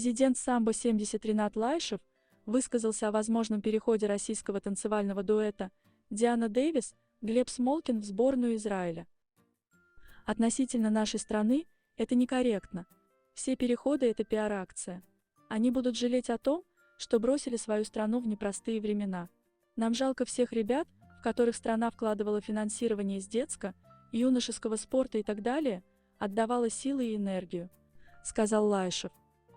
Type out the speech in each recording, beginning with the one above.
Президент самбо-70 Ринат Лайшев высказался о возможном переходе российского танцевального дуэта Диана Дэвис, Глеб Смолкин в сборную Израиля. Относительно нашей страны это некорректно. Все переходы – это пиар-акция. Они будут жалеть о том, что бросили свою страну в непростые времена. Нам жалко всех ребят, в которых страна вкладывала финансирование из детского, юношеского спорта и так далее, отдавала силы и энергию, сказал Лайшев.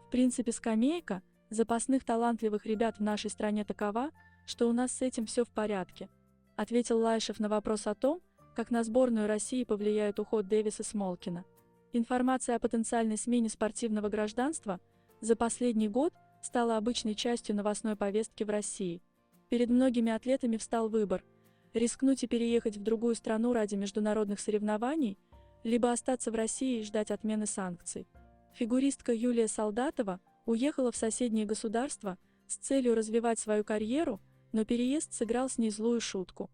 В принципе, скамейка запасных талантливых ребят в нашей стране такова, что у нас с этим все в порядке, ответил Лайшев на вопрос о том, как на сборную России повлияет уход Дэвис и Смолкина. Информация о потенциальной смене спортивного гражданства за последний год стала обычной частью новостной повестки в России. Перед многими атлетами встал выбор – рискнуть и переехать в другую страну ради международных соревнований, либо остаться в России и ждать отмены санкций. Фигуристка Юлия Солдатова уехала в соседнее государство с целью развивать свою карьеру, но переезд сыграл с ней злую шутку.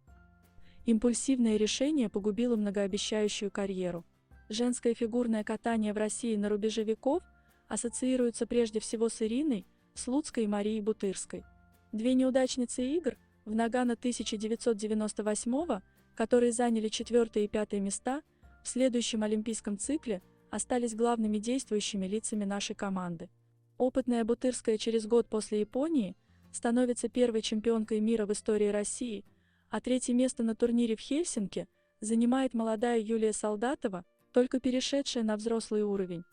Импульсивное решение погубило многообещающую карьеру. Женское фигурное катание в России на рубеже веков ассоциируется прежде всего с Ириной Слуцкой и Марией Бутырской. Две неудачницы игр в Нагано 1998, которые заняли 4 и 5 места, в следующем олимпийском цикле остались главными действующими лицами нашей команды. Опытная Бутырская через год после Японии становится первой чемпионкой мира в истории России, а третье место на турнире в Хельсинки занимает молодая Юлия Солдатова, только перешедшая на взрослый уровень.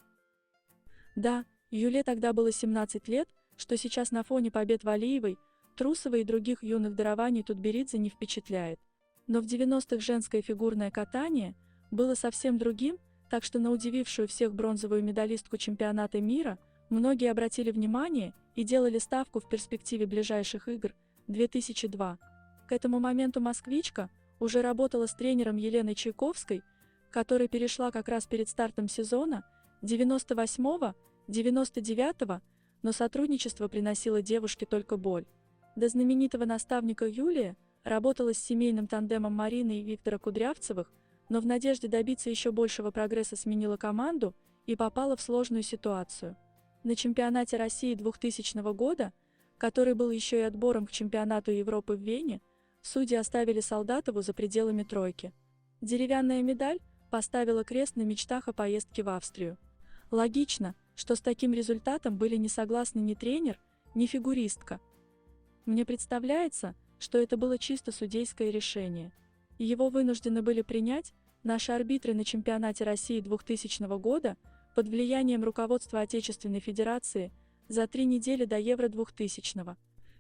Да, Юле тогда было 17 лет, что сейчас на фоне побед Валиевой, Трусовой и других юных дарований Тутберидзе не впечатляет. Но в 90-х женское фигурное катание было совсем другим, так что на удивившую всех бронзовую медалистку чемпионата мира многие обратили внимание и делали ставку в перспективе ближайших игр 2002. К этому моменту москвичка уже работала с тренером Еленой Чайковской, которая перешла как раз перед стартом сезона 98-99, но сотрудничество приносило девушке только боль. До знаменитого наставника Юлия работала с семейным тандемом Марины и Виктора Кудрявцевых, но в надежде добиться еще большего прогресса сменила команду и попала в сложную ситуацию. На чемпионате России 2000 года, который был еще и отбором к чемпионату Европы в Вене, судьи оставили Солдатову за пределами тройки. Деревянная медаль поставила крест на мечтах о поездке в Австрию. Логично, что с таким результатом были не согласны ни тренер, ни фигуристка. Мне представляется, что это было чисто судейское решение. И его вынуждены были принять наши арбитры на чемпионате России 2000 года под влиянием руководства Отечественной Федерации за 3 недели до Евро 2000,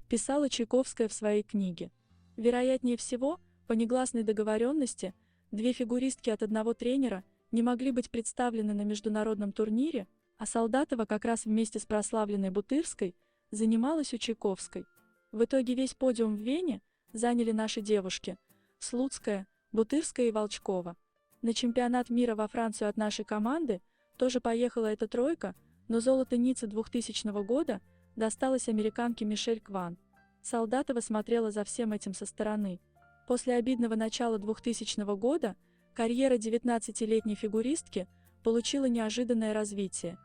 писала Чайковская в своей книге. Вероятнее всего, по негласной договоренности, две фигуристки от одного тренера не могли быть представлены на международном турнире, а Солдатова как раз вместе с прославленной Бутырской занималась у Чайковской. В итоге весь подиум в Вене заняли наши девушки – Слуцкая, Бутырская и Волчкова. На чемпионат мира во Францию от нашей команды тоже поехала эта тройка, но золото Ниццы 2000 года досталось американке Мишель Кван. Солдатова смотрела за всем этим со стороны. После обидного начала 2000 года карьера 19-летней фигуристки получила неожиданное развитие.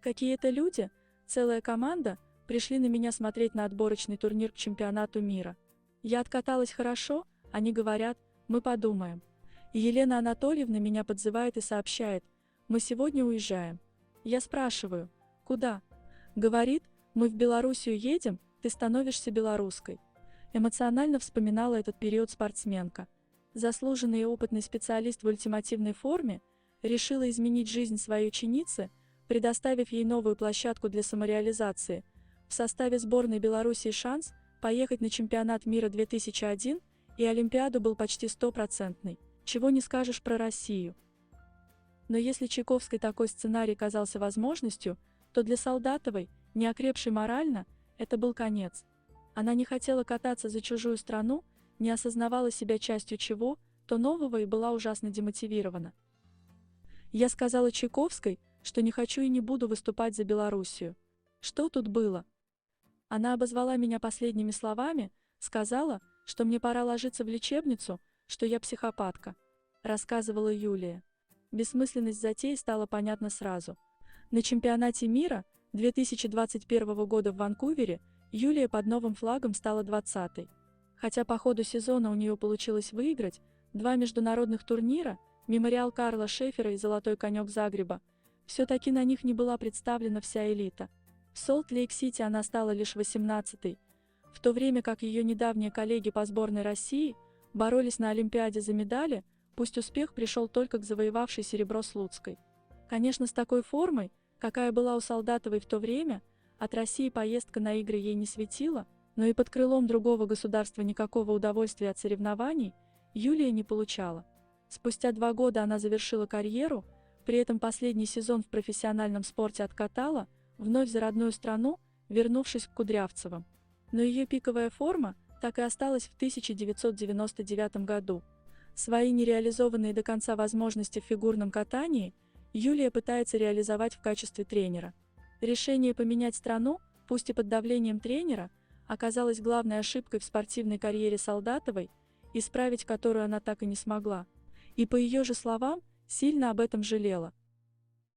Какие-то люди, целая команда, пришли на меня смотреть на отборочный турнир к чемпионату мира. Я откаталась хорошо, они говорят, мы подумаем. И Елена Анатольевна меня подзывает и сообщает, мы сегодня уезжаем. Я спрашиваю, куда? Говорит, мы в Белоруссию едем, ты становишься белорусской. Эмоционально вспоминала этот период спортсменка. Заслуженный и опытный специалист в ультимативной форме решила изменить жизнь своей ученицы, предоставив ей новую площадку для самореализации. В составе сборной Белоруссии шанс поехать на чемпионат мира 2001 и Олимпиаду был почти 100%, чего не скажешь про Россию. Но если Чайковской такой сценарий казался возможностью, то для Солдатовой, не окрепшей морально, это был конец. Она не хотела кататься за чужую страну, не осознавала себя частью чего-то нового и была ужасно демотивирована. Я сказала Чайковской, что не хочу и не буду выступать за Белоруссию. Что тут было? Она обозвала меня последними словами, сказала, что мне пора ложиться в лечебницу, что я психопатка, рассказывала Юлия. Бессмысленность затеи стала понятна сразу. На чемпионате мира 2021 года в Ванкувере Юлия под новым флагом стала 20-й. Хотя по ходу сезона у нее получилось выиграть 2 международных турнира, Мемориал Карла Шефера и Золотой конек Загреба, все-таки на них не была представлена вся элита. В Солт-Лейк-Сити она стала лишь 18-й, в то время как ее недавние коллеги по сборной России боролись на Олимпиаде за медали, пусть успех пришел только к завоевавшей серебро Слуцкой. Конечно, с такой формой, какая была у Солдатовой в то время, от России поездка на игры ей не светила, но и под крылом другого государства никакого удовольствия от соревнований Юлия не получала. Спустя 2 года она завершила карьеру, при этом последний сезон в профессиональном спорте откатала, вновь за родную страну, вернувшись к Кудрявцевым. Но ее пиковая форма так и осталась в 1999 году. Свои нереализованные до конца возможности в фигурном катании Юлия пытается реализовать в качестве тренера. Решение поменять страну, пусть и под давлением тренера, оказалось главной ошибкой в спортивной карьере Солдатовой, исправить которую она так и не смогла. И по ее же словам, сильно об этом жалела.